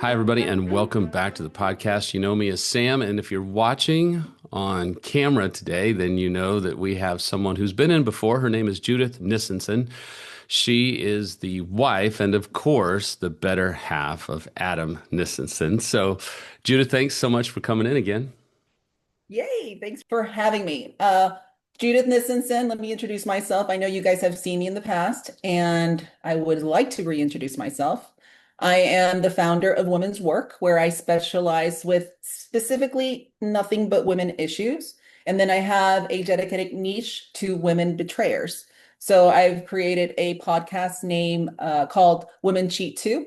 Hi, everybody, and welcome back to the podcast. You know me as Sam, and if you're watching on camera today, then you know that we have someone who's been in before. Her name is Judith Nissen. She is the wife and, of course, the better half of Adam Nissen. So, Judith, thanks so much for coming in again. Yay, thanks for having me. Judith Nissen, let me introduce myself. I know you guys have seen me in the past, and I would like to reintroduce myself. I am the founder of Women's Work, where I specialize with specifically nothing but women issues. And then I have a dedicated niche to women betrayers. So I've created a podcast name called Women Cheat Too,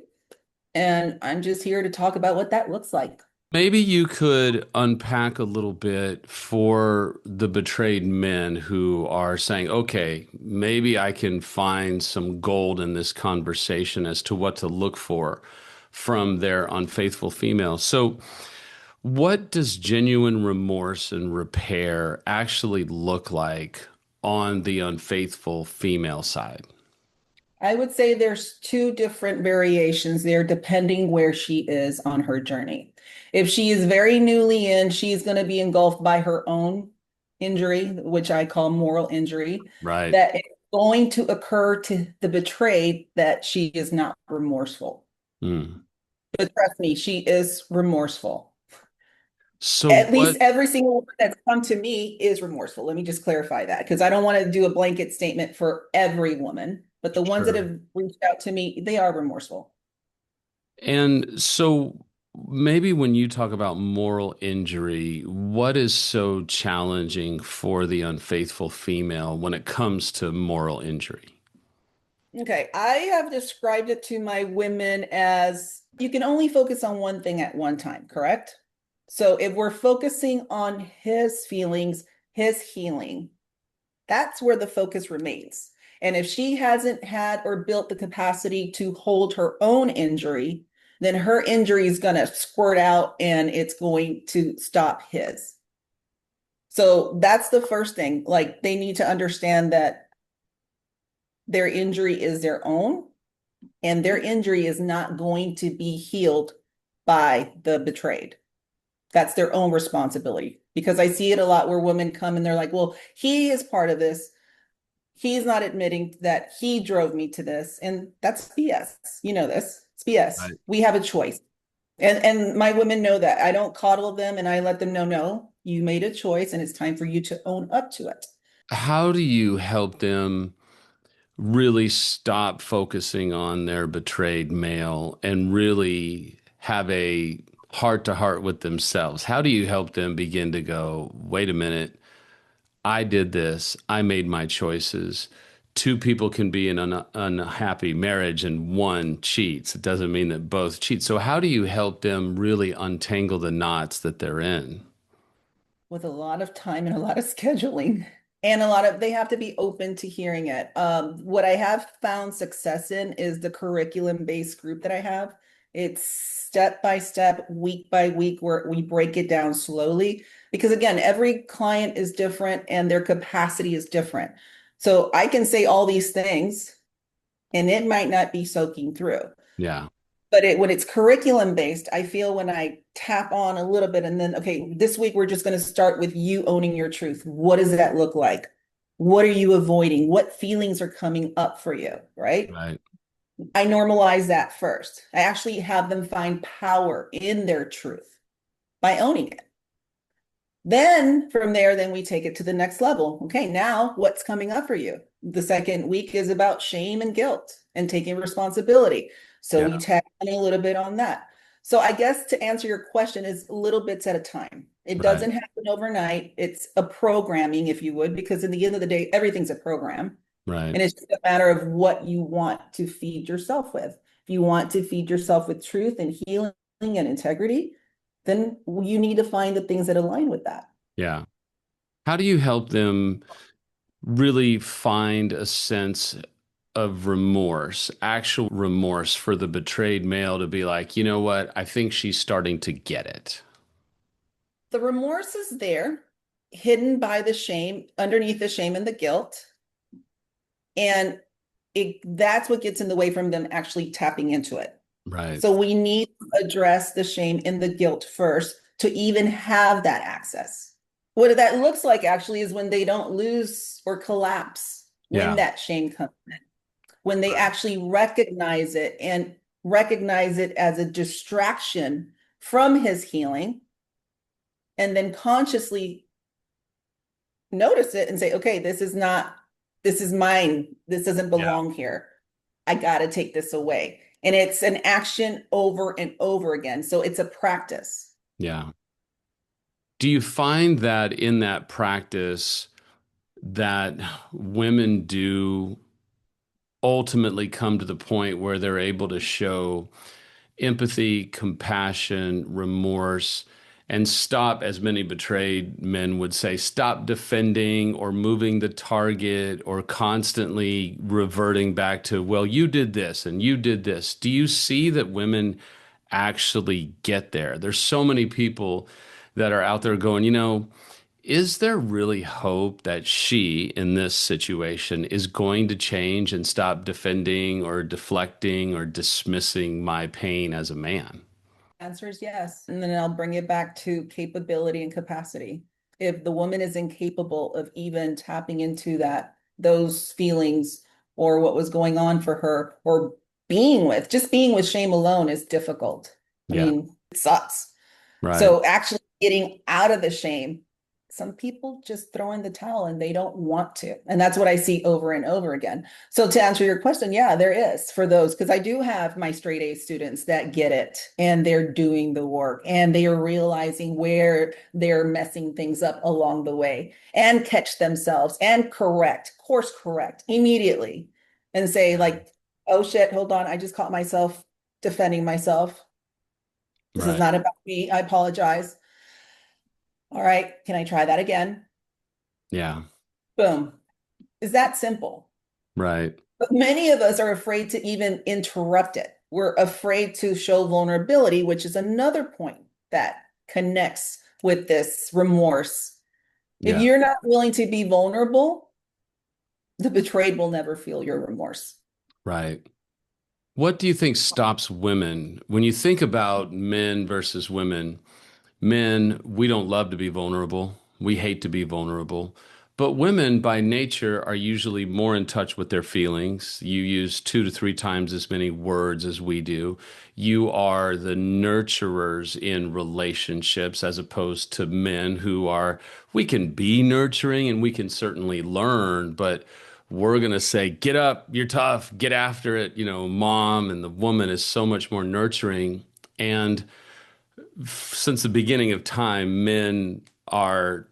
and I'm just here to talk about what that looks like. Maybe you could unpack a little bit for the betrayed men who are saying, okay, maybe I can find some gold in this conversation as to what to look for from their unfaithful female. So, what does genuine remorse and repair actually look like on the unfaithful female side? I would say there's two different variations there, depending where she is on her journey. If she is very newly in, she's going to be engulfed by her own injury, which I call moral injury, Right. that is going to occur to the betrayed that she is not remorseful. Hmm. But trust me, she is remorseful. So, At least what? every single one that's come to me is remorseful. Let me just clarify that because I don't want to do a blanket statement for every woman, but the ones that Sure. have reached out to me, they are remorseful. And so maybe when you talk about moral injury, what is so challenging for the unfaithful female when it comes to moral injury? Okay, I have described it to my women as you can only focus on one thing at one time, correct? So if we're focusing on his feelings, his healing, that's where the focus remains. And if she hasn't had or built the capacity to hold her own injury, then her injury is going to squirt out and it's going to stop his. So that's the first thing. Like they need to understand that their injury is their own and their injury is not going to be healed by the betrayed. That's their own responsibility. Because I see it a lot where women come and they're like, well, he is part of this. He's not admitting that he drove me to this. And that's BS. You know this. It's BS. Right. We have a choice. And my women know that. I don't coddle them and I let them know, no, you made a choice and it's time for you to own up to it. How do you help them really stop focusing on their betrayed male and really have a heart to heart with themselves? How do you help them begin to go, wait a minute, I did this. I made my choices. Two people can be in an unhappy marriage and one cheats. It doesn't mean that both cheat. So, how do you help them really untangle the knots that they're in? With a lot of time and a lot of scheduling and a lot of they have to be open to hearing it. What I have found success in is the curriculum based group that I have. It's step by step, week by week, where we break it down slowly because again every client is different and their capacity is different, so I can say all these things and it might not be soaking through. Yeah. But when it's curriculum based, I feel when I tap on a little bit and then, okay, this week we're just going to start with you owning your truth. What does that look like? What are you avoiding? What feelings are coming up for you? Right. Right. I normalize that first. I actually have them find power in their truth by owning it. Then from there, then we take it to the next level. Okay, now what's coming up for you? The second week is about shame and guilt and taking responsibility. So we Yeah. tap in a little bit on that. So I guess to answer your question is little bits at a time. It Right. doesn't happen overnight. It's a programming, if you would, because in the end of the day, everything's a program. Right. And it's just a matter of what you want to feed yourself with. If you want to feed yourself with truth and healing and integrity, then you need to find the things that align with that. Yeah. How do you help them really find a sense of remorse, actual remorse for the betrayed male to be like, you know what? I think she's starting to get it. The remorse is there, hidden by the shame, underneath the shame and the guilt. And that's what gets in the way from them actually tapping into it. Right. So we need to address the shame and the guilt first to even have that access. What that looks like actually is when they don't lose or collapse when Yeah. that shame comes in, when they Right. actually recognize it and recognize it as a distraction from his healing, and then consciously notice it and say, okay, this is not, this is mine. This doesn't Yeah. belong here. I got to take this away. And it's an action over and over again. So it's a practice. Yeah. Do you find that in that practice that women do ultimately come to the point where they're able to show empathy, compassion, remorse, and stop, as many betrayed men would say, stop defending or moving the target or constantly reverting back to, well, you did this and you did this? Do you see that women actually get there? There's so many people that are out there going, is there really hope that she, in this situation, is going to change and stop defending or deflecting or dismissing my pain as a man? Answer is yes. And then I'll bring it back to capability and capacity. If the woman is incapable of even tapping into those feelings or what was going on for her, or just being with shame alone is difficult. I Yeah, mean, it sucks. right. So actually getting out of the shame, some people just throw in the towel and they don't want to. And that's what I see over and over again. So to answer your question, yeah, there is for those, because I do have my straight A students that get it and they're doing the work and they are realizing where they're messing things up along the way and catch themselves and course correct immediately and say Yeah, like, oh shit, hold on, I just caught myself defending myself. This is right. not about me. I apologize. All right, can I try that again? Yeah, Boom. Is that simple? right. But many of us are afraid to even interrupt it. We're afraid to show vulnerability, which is another point that connects with this remorse. If Yeah, you're not willing to be vulnerable, the betrayed will never feel your remorse. right. What do you think stops women when you think about men versus women? Men, we don't love to be vulnerable. We hate to be vulnerable. But women, by nature, are usually more in touch with their feelings. You use 2 to 3 times as many words as we do. You are the nurturers in relationships as opposed to men who are, we can be nurturing and we can certainly learn, but we're going to say, get up, you're tough, get after it. Mom, and the woman is so much more nurturing. And since the beginning of time, men are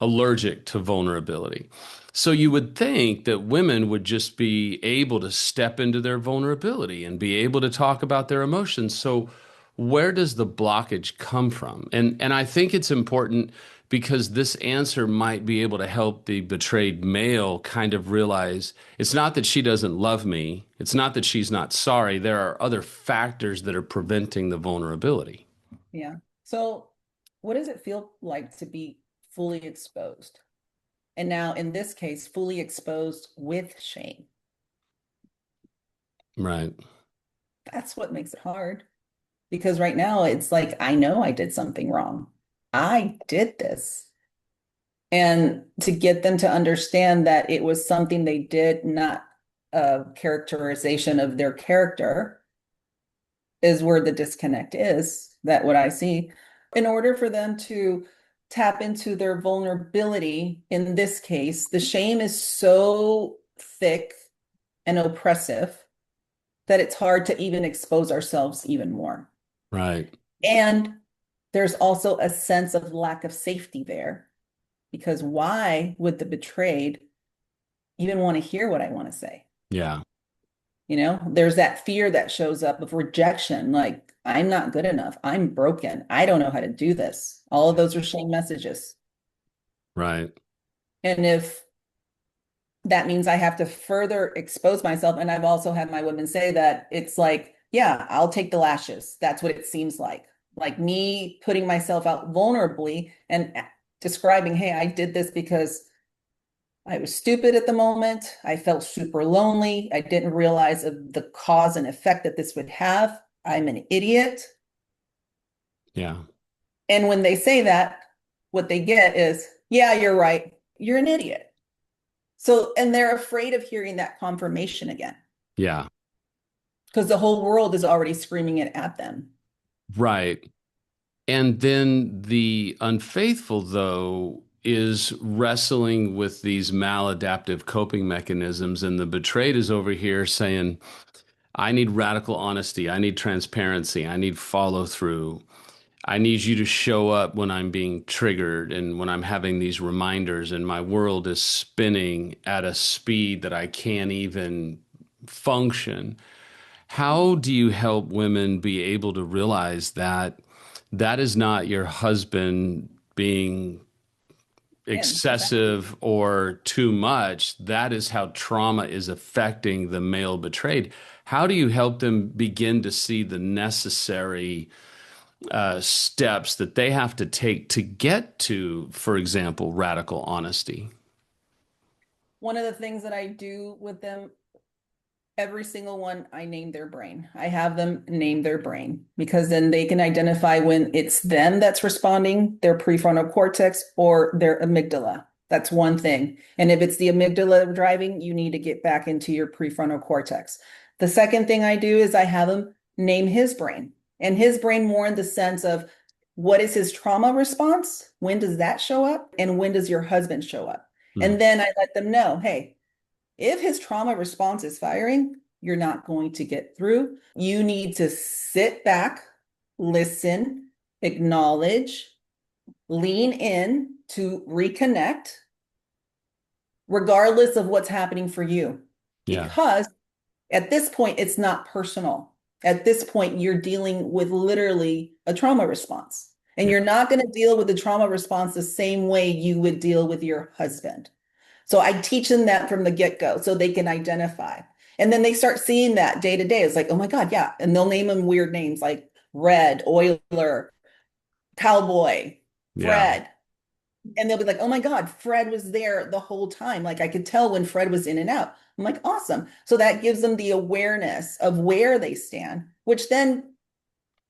allergic to vulnerability. So you would think that women would just be able to step into their vulnerability and be able to talk about their emotions. So where does the blockage come from? And I think it's important because this answer might be able to help the betrayed male kind of realize it's not that she doesn't love me. It's not that she's not sorry. There are other factors that are preventing the vulnerability. Yeah. So, what does it feel like to be fully exposed? And now, in this case, fully exposed with shame. Right. That's what makes it hard. Because right now it's like, I know I did something wrong. I did this. And to get them to understand that it was something they did, not a characterization of their character, is where the disconnect is. That what I see. In order for them to tap into their vulnerability, in this case, the shame is so thick and oppressive that it's hard to even expose ourselves even more. Right. And there's also a sense of lack of safety there because why would the betrayed even want to hear what I want to say? Yeah. There's that fear that shows up of rejection, like, I'm not good enough. I'm broken. I don't know how to do this. All of Yeah. those are shame messages. Right. And if that means I have to further expose myself, and I've also had my women say that it's like, yeah, I'll take the lashes. That's what it seems like. Like me putting myself out vulnerably and describing, hey, I did this because I was stupid at the moment. I felt super lonely. I didn't realize of the cause and effect that this would have. I'm an idiot. Yeah. And when they say that, what they get is, yeah, you're right. You're an idiot. So, and they're afraid of hearing that confirmation again Yeah. because the whole world is already screaming it at them. Right. And then the unfaithful, though, is wrestling with these maladaptive coping mechanisms. And the betrayed is over here saying, I need radical honesty. I need transparency. I need follow through. I need you to show up when I'm being triggered and when I'm having these reminders, and my world is spinning at a speed that I can't even function. How do you help women be able to realize that that is not your husband being And exactly. excessive or too much? That is how trauma is affecting the male betrayed. How do you help them begin to see the necessary steps that they have to take to get to, for example, radical honesty? One of the things that I do with them, every single one, I name their brain. I have them name their brain because then they can identify when it's them that's responding, their prefrontal cortex or their amygdala. That's one thing. And if it's the amygdala driving, you need to get back into your prefrontal cortex. The second thing I do is I have him name his brain, and his brain more in the sense of what is his trauma response? When does that show up? And when does your husband show up? Hmm. And then I let them know, hey, if his trauma response is firing, you're not going to get through. You need to sit back, listen, acknowledge, lean in to reconnect, regardless of what's happening for you. Yeah. Because at this point, it's not personal. At this point, you're dealing with literally a trauma response. And Yeah. you're not going to deal with the trauma response the same way you would deal with your husband. So I teach them that from the get-go so they can identify. And then they start seeing that day to day. It's like, oh my God, yeah. And they'll name them weird names like Red, Oiler, Cowboy, Yeah. Fred. And they'll be like, oh my God, Fred was there the whole time. Like I could tell when Fred was in and out. I'm like, awesome. So that gives them the awareness of where they stand, which then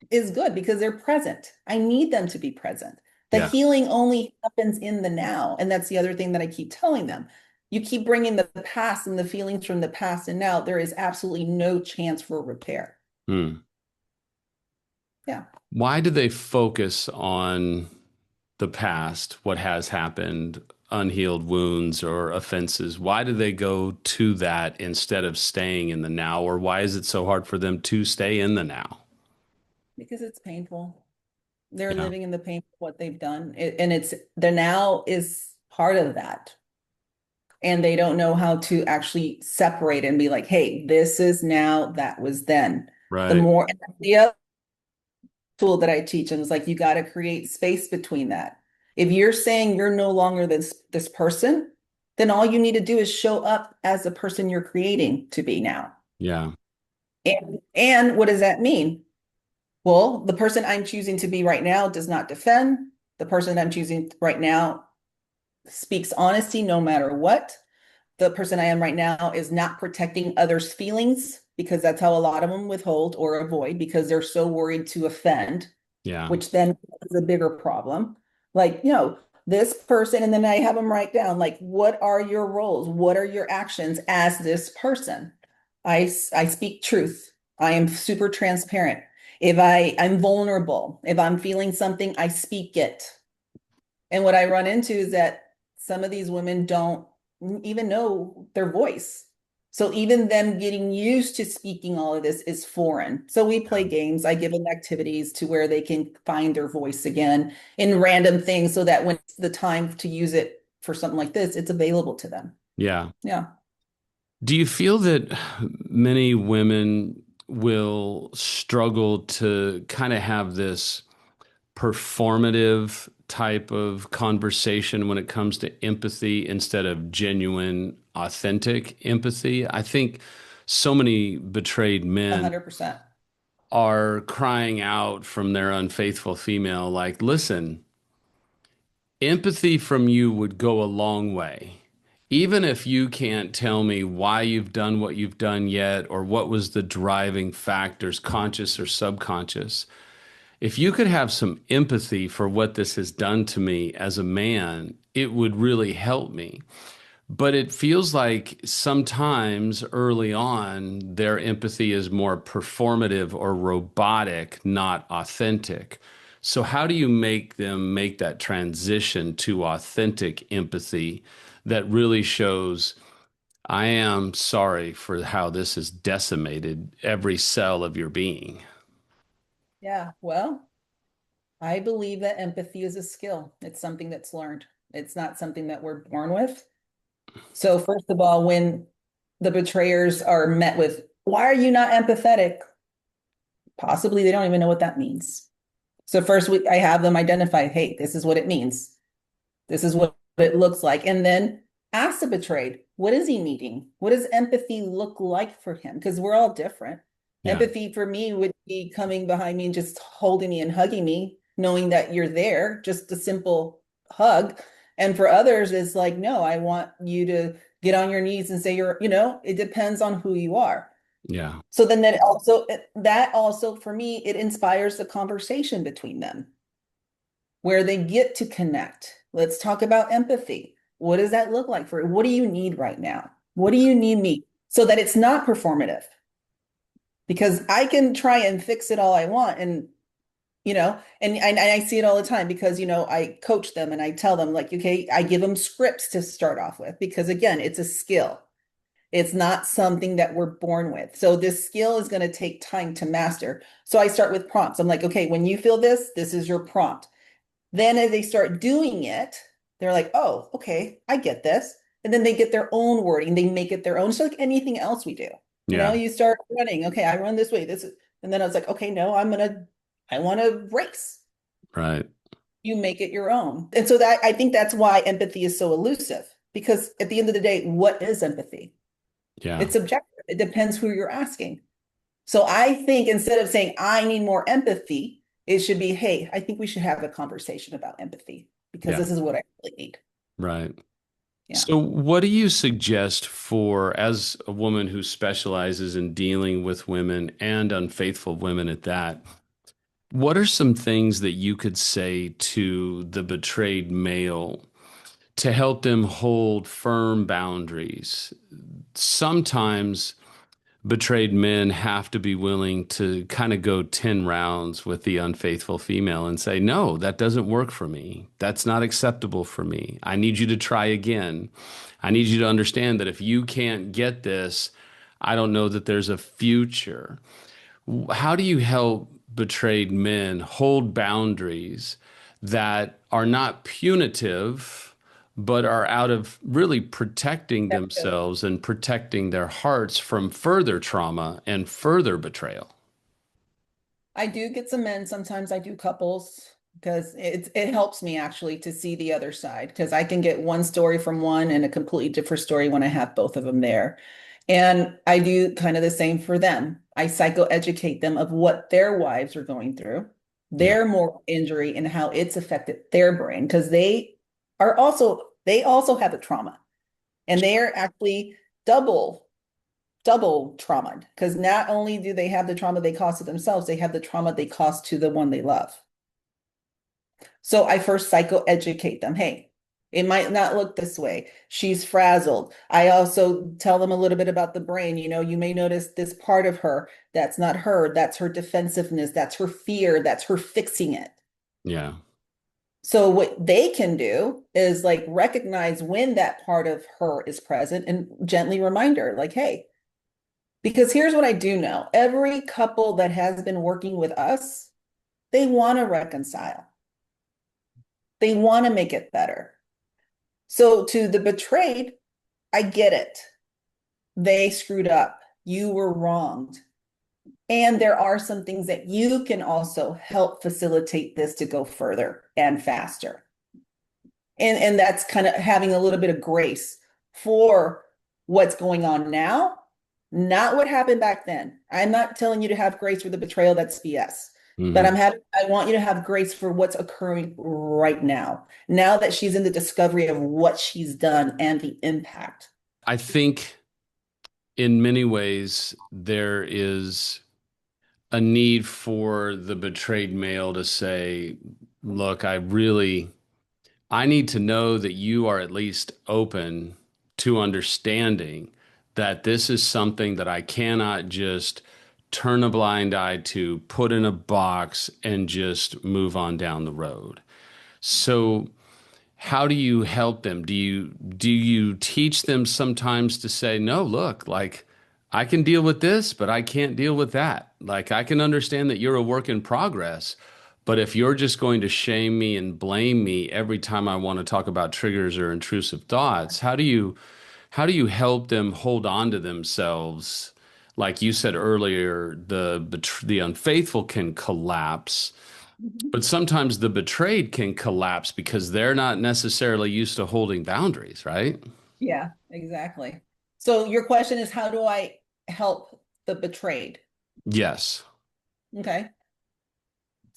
is good because they're present. I need them to be present. The Yeah. healing only happens in the now. And that's the other thing that I keep telling them. You keep bringing the past and the feelings from the past and now, there is absolutely no chance for repair. Hmm. Yeah. Why do they focus on the past, what has happened, unhealed wounds or offenses? Why do they go to that instead of staying in the now? Or why is it so hard for them to stay in the now? Because it's painful. They're Yeah. living in the pain of what they've done. And it's the now is part of that. And they don't know how to actually separate and be like, hey, this is now, that was then. The Right. more, and the other tool that I teach them is like, you got to create space between that. If you're saying you're no longer this person, then all you need to do is show up as the person you're creating to be now. Yeah. And what does that mean? Well, the person I'm choosing to be right now does not defend. The person I'm choosing right now speaks honesty no matter what. The person I am right now is not protecting others' feelings because that's how a lot of them withhold or avoid because they're so worried to offend, Yeah. which then is a bigger problem. Like, this person, and then I have them write down, like, what are your roles? What are your actions as this person? I speak truth. I am super transparent. If I'm vulnerable, if I'm feeling something, I speak it. And what I run into is that some of these women don't even know their voice. So even them getting used to speaking all of this is foreign. So we play games. I give them activities to where they can find their voice again in random things so that when it's the time to use it for something like this, it's available to them. Yeah. Yeah. Do you feel that many women will struggle to kind of have this performative type of conversation when it comes to empathy instead of genuine, authentic empathy? I think so many betrayed men 100%. are crying out from their unfaithful female, like, listen, empathy from you would go a long way. Even if you can't tell me why you've done what you've done yet, or what was the driving factors, conscious or subconscious, if you could have some empathy for what this has done to me as a man, it would really help me. But it feels like sometimes early on, their empathy is more performative or robotic, not authentic. So, how do you make them make that transition to authentic empathy that really shows, I am sorry for how this has decimated every cell of your being? Yeah, well, I believe that empathy is a skill. It's something that's learned. It's not something that we're born with. So first of all, when the betrayers are met with, why are you not empathetic? Possibly they don't even know what that means. So first I have them identify, hey, this is what it means. This is what it looks like. And then ask the betrayed, what is he needing? What does empathy look like for him? Because we're all different. Yeah, Empathy for me would be coming behind me and just holding me and hugging me, knowing that you're there, just a simple hug. And for others, it's like, no, I want you to get on your knees and say it depends on who you are. yeah, So then that also for me, it inspires the conversation between them where they get to connect. Let's talk about empathy. What does that look like for you? What do you need right now? What do you need me? So that it's not performative. Because I can try and fix it all I want. And I see it all the time because, I coach them and I tell them, like, okay, I give them scripts to start off with because, again, it's a skill. It's not something that we're born with. So this skill is going to take time to master. So I start with prompts. I'm like, okay, when you feel this, this is your prompt. Then as they start doing it, they're like, oh, okay, I get this. And then they get their own wording, they make it their own. So like anything else we do. yeah, You start running, okay, I run this way. And then I was like, okay, no, I want to race. right. You make it your own. And so that I think that's why empathy is so elusive. Because at the end of the day, what is empathy? Yeah, It's subjective. It depends who you're asking. So I think instead of saying, I need more empathy, it should be, hey, I think we should have a conversation about empathy because yeah, this is what I really need. right. Yeah. So, what do you suggest for, as a woman who specializes in dealing with women and unfaithful women at that? What are some things that you could say to the betrayed male to help them hold firm boundaries? Sometimes betrayed men have to be willing to kind of go 10 rounds with the unfaithful female and say, no, that doesn't work for me. That's not acceptable for me. I need you to try again. I need you to understand that if you can't get this, I don't know that there's a future. How do you help betrayed men hold boundaries that are not punitive, but are out of really protecting themselves and protecting their hearts from further trauma and further betrayal? I do get some men. Sometimes I do couples because it helps me actually to see the other side because I can get one story from one and a completely different story when I have both of them there. And I do kind of the same for them. I psychoeducate them of what their wives are going through, Yeah, their moral injury, and how it's affected their brain because they also have a trauma and they are actually double traumatized because not only do they have the trauma they cause to themselves, they have the trauma they cause to the one they love. So I first psychoeducate them. Hey, it might not look this way. She's frazzled. I also tell them a little bit about the brain. You may notice this part of her that's not her, that's her defensiveness, that's her fear, that's her fixing it. yeah, So what they can do is like recognize when that part of her is present and gently remind her, like, hey, because here's what I do know. Every couple that has been working with us, they want to reconcile. They want to make it better. So to the betrayed, I get it. They screwed up. You were wronged. And there are some things that you can also help facilitate this to go further and faster. And that's kind of having a little bit of grace for what's going on now, not what happened back then. I'm not telling you to have grace for the betrayal, that's BS. But Hmm. I want you to have grace for what's occurring right now. Now that she's in the discovery of what she's done and the impact. I think in many ways there is a need for the betrayed male to say, look, I need to know that you are at least open to understanding that this is something that I cannot just turn a blind eye to, put in a box, and just move on down the road. So, how do you help them? Do you teach them sometimes to say, no, look, like I can deal with this, but I can't deal with that. Like I can understand that you're a work in progress, but if you're just going to shame me and blame me every time I want to talk about triggers or intrusive thoughts, how do you help them hold on to themselves? Like you said earlier, the unfaithful can collapse, but sometimes the betrayed can collapse because they're not necessarily used to holding boundaries, right? Yeah, exactly. So your question is, how do I help the betrayed? Yes. Okay.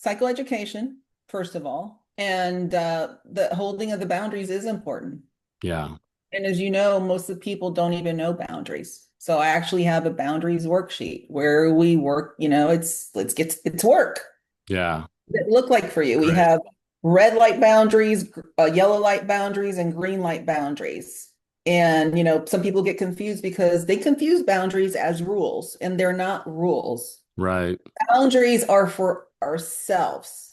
Psychoeducation, first of all, and the holding of the boundaries is important. Yeah. And as you know, most of the people don't even know boundaries. So I actually have a boundaries worksheet where we work, it's work. Yeah. What does it look like for you? We Great. have red light boundaries, yellow light boundaries, and green light boundaries. And some people get confused because they confuse boundaries as rules, and they're not rules. Right. Boundaries are for ourselves.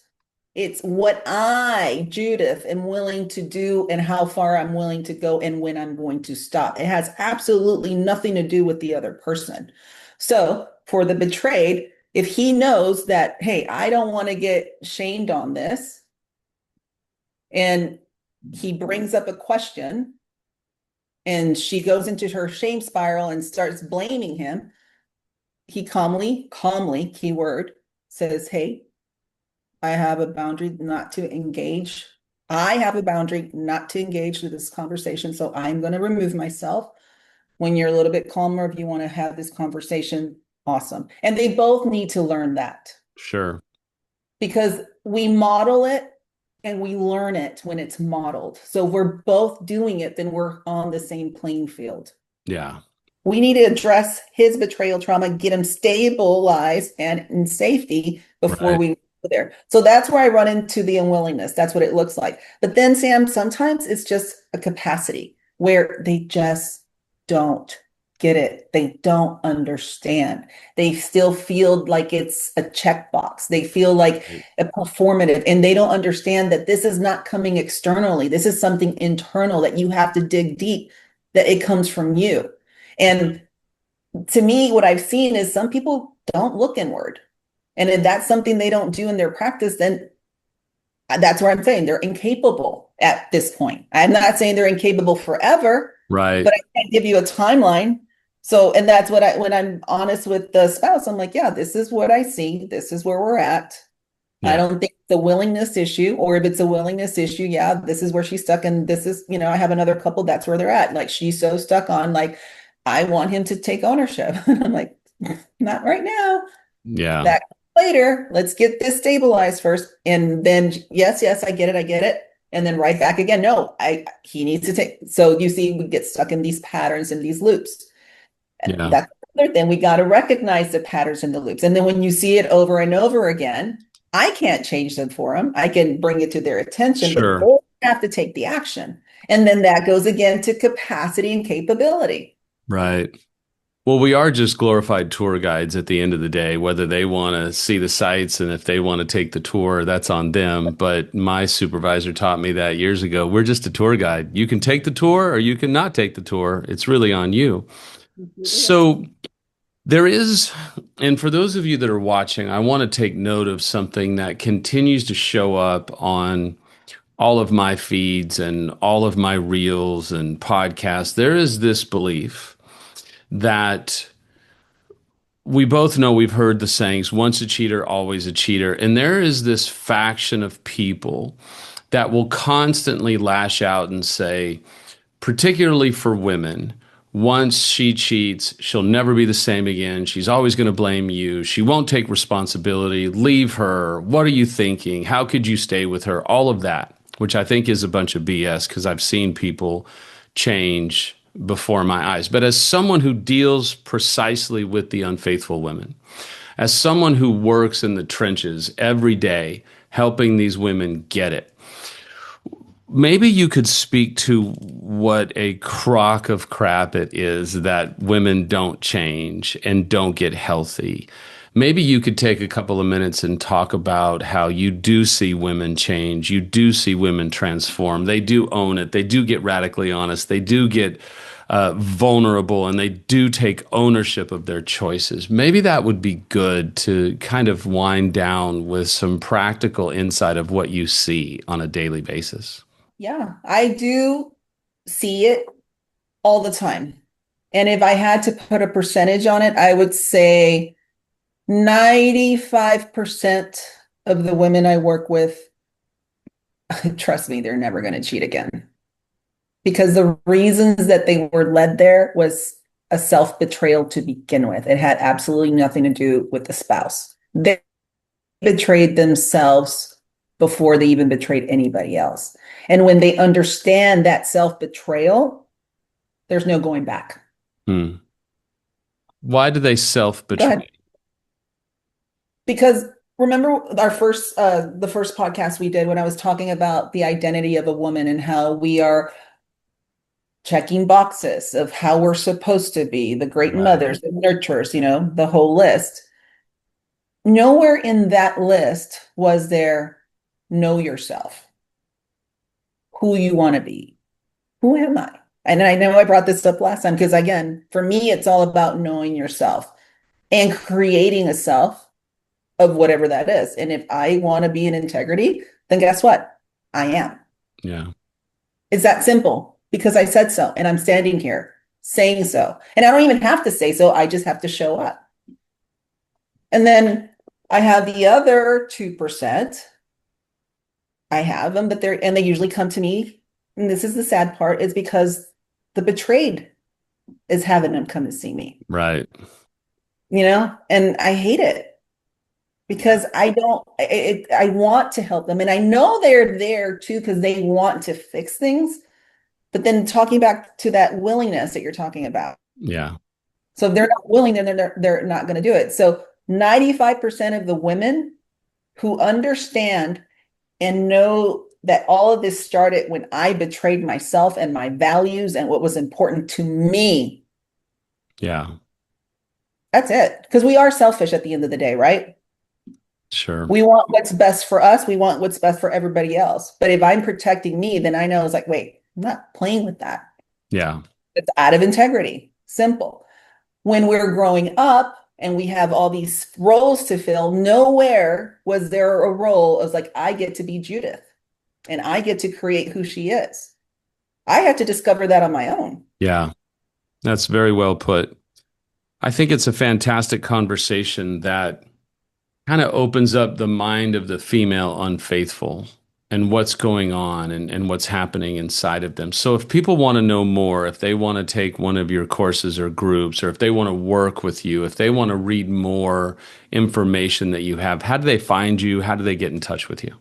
It's what I, Judith, am willing to do and how far I'm willing to go and when I'm going to stop. It has absolutely nothing to do with the other person. So for the betrayed, if he knows that, hey, I don't want to get shamed on this, and he brings up a question and she goes into her shame spiral and starts blaming him, he calmly, keyword, says, hey, I have a boundary not to engage. I have a boundary not to engage with this conversation. So I'm going to remove myself. When you're a little bit calmer, if you want to have this conversation, awesome. And they both need to learn that Sure. because we model it and we learn it when it's modeled. So if we're both doing it, then we're on the same playing field. Yeah. We need to address his betrayal trauma, get him stabilized and in safety before Right. we go there. So that's where I run into the unwillingness. That's what it looks like. But then, Sam, sometimes it's just a capacity where they just don't get it. They don't understand. They still feel like it's a checkbox. They feel like a performative, and they don't understand that this is not coming externally. This is something internal that you have to dig deep, that it comes from you. And to me, what I've seen is some people don't look inward. And if that's something they don't do in their practice, then that's where I'm saying they're incapable at this point. I'm not saying they're incapable forever, Right. but I can't give you a timeline. So, and that's what when I'm honest with the spouse, I'm like, yeah, this is what I see. This is where we're at. I Yeah. don't think it's a willingness issue, or if it's a willingness issue, yeah, this is where she's stuck. And this is, I have another couple, that's where they're at. Like she's so stuck on, like, I want him to take ownership. And I'm like, not right now. Yeah. That later. Let's get this stabilized first. And then, yes, I get it, I get it. And then right back again. No, he needs to take. So you see, we get stuck in these patterns and these loops. Yeah. That's another thing. We got to recognize the patterns and the loops. And then when you see it over and over again, I can't change them for them. I can bring it to their attention, but Sure. they have to take the action. And then that goes again to capacity and capability. Right. Well, we are just glorified tour guides at the end of the day, whether they want to see the sights and if they want to take the tour, that's on them. But my supervisor taught me that years ago. We're just a tour guide. You can take the tour or you can not take the tour. It's really on you. So there is, and for those of you that are watching, I want to take note of something that continues to show up on all of my feeds and all of my reels and podcasts. There is this belief that we both know, we've heard the sayings, once a cheater, always a cheater. And there is this faction of people that will constantly lash out and say, particularly for women, Once she cheats, she'll never be the same again. She's always going to blame you. She won't take responsibility. Leave her. What are you thinking? How could you stay with her? All of that, which I think is a bunch of BS because I've seen people change before my eyes. But as someone who deals precisely with the unfaithful women, as someone who works in the trenches every day, helping these women get it, maybe you could speak to what a crock of crap it is that women don't change and don't get healthy. Maybe you could take a couple of minutes and talk about how you do see women change. You do see women transform. They do own it. They do get radically honest. They do get vulnerable and they do take ownership of their choices. Maybe that would be good to kind of wind down with some practical insight of what you see on a daily basis. Yeah, I do see it all the time. And if I had to put a percentage on it, I would say 95% of the women I work with, trust me, they're never going to cheat again. Because the reasons that they were led there was a self-betrayal to begin with. It had absolutely nothing to do with the spouse. They betrayed themselves before they even betrayed anybody else. And when they understand that self-betrayal, there's no going back. Hmm. Why do they Go ahead. self-betray? Because remember our the first podcast we did when I was talking about the identity of a woman and how we are checking boxes of how we're supposed to be, the great Right. mothers, the nurturers, the whole list. Nowhere in that list was there know yourself, who you want to be. Who am I? And I know I brought this up last time because, again, for me, it's all about knowing yourself and creating a self of whatever that is. And if I want to be in integrity, then guess what? I am. Yeah. It's that simple because I said so. And I'm standing here saying so. And I don't even have to say so. I just have to show up. And then I have the other 2%. I have them, but they usually come to me. And this is the sad part, is because the betrayed is having them come to see me, Right. and I hate it because I don't, I want to help them. And I know they're there too, because they want to fix things. But then talking back to that willingness that you're talking about. Yeah. So if they're not willing, then they're not going to do it. So 95% of the women who understand and know that all of this started when I betrayed myself and my values and what was important to me. Yeah. That's it. Because we are selfish at the end of the day, right? Sure. We want what's best for us. We want what's best for everybody else. But if I'm protecting me, then I know it's like, wait, I'm not playing with that. Yeah. It's out of integrity. Simple. When we're growing up and we have all these roles to fill, nowhere was there a role as like, I get to be Judith and I get to create who she is. I had to discover that on my own. Yeah. That's very well put. I think it's a fantastic conversation that kind of opens up the mind of the female unfaithful and what's going on and what's happening inside of them. So if people want to know more, if they want to take one of your courses or groups, or if they want to work with you, if they want to read more information that you have, how do they find you? How do they get in touch with you?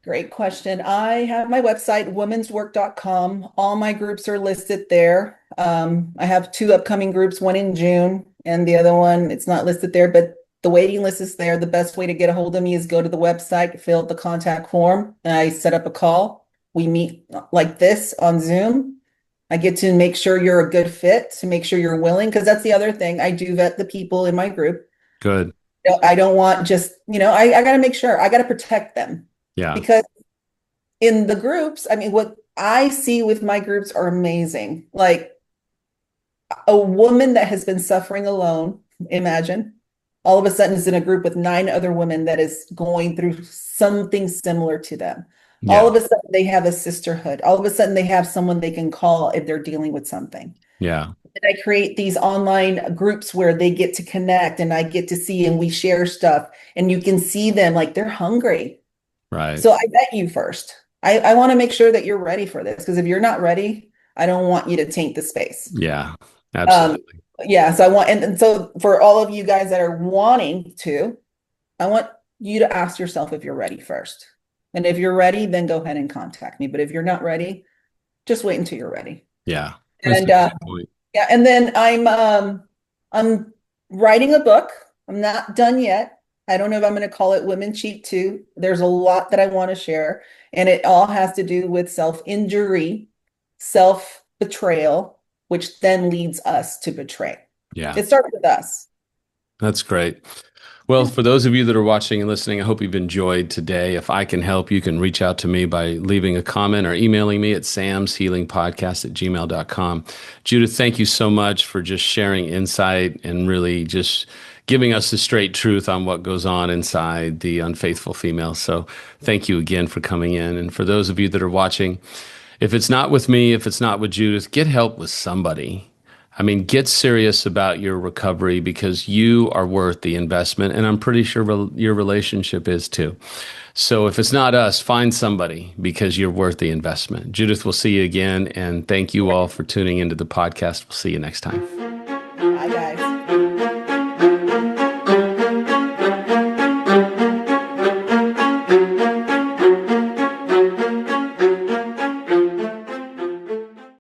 Great question. I have my website, womenswork.com. All my groups are listed there. I have two upcoming groups, one in June and the other one, it's not listed there, but the waiting list is there. The best way to get a hold of me is go to the website, fill out the contact form, and I set up a call. We meet like this on Zoom. I get to make sure you're a good fit, to make sure you're willing, because that's the other thing. I do vet the people in my group. Good. I don't want just, I got to make sure, I got to protect them Yeah. because in the groups, I mean, what I see with my groups are amazing. Like a woman that has been suffering alone, imagine, all of a sudden is in a group with 9 other women that is going through something similar to them. All Yeah. of a sudden they have a sisterhood. All of a sudden they have someone they can call if they're dealing with something. Yeah. And I create these online groups where they get to connect and I get to see and we share stuff and you can see them like they're hungry. Right. So I vet you first. I want to make sure that you're ready for this because if you're not ready, I don't want you to taint the space. Yeah, Um, absolutely. yeah, so I want, and so for all of you guys that are wanting to, I want you to ask yourself if you're ready first. And if you're ready, then go ahead and contact me. But if you're not ready, just wait until you're ready. Yeah, that's a And great point. yeah, and then I'm writing a book. I'm not done yet. I don't know if I'm going to call it Women Cheat Too. There's a lot that I want to share, and it all has to do with self-injury, self-betrayal, which then leads us to betray. Yeah. It starts with us. That's great. Well, Yeah. for those of you that are watching and listening, I hope you've enjoyed today. If I can help, you can reach out to me by leaving a comment or emailing me at samshealingpodcast@gmail.com. Judith, thank you so much for just sharing insight and really just giving us the straight truth on what goes on inside the unfaithful female. So thank you again for coming in. And for those of you that are watching, if it's not with me, if it's not with Judith, get help with somebody. I mean, get serious about your recovery because you are worth the investment. And I'm pretty sure your relationship is too. So if it's not us, find somebody because you're worth the investment. Judith, we'll see you again. And thank you all for tuning into the podcast. We'll see you next time. Bye, guys.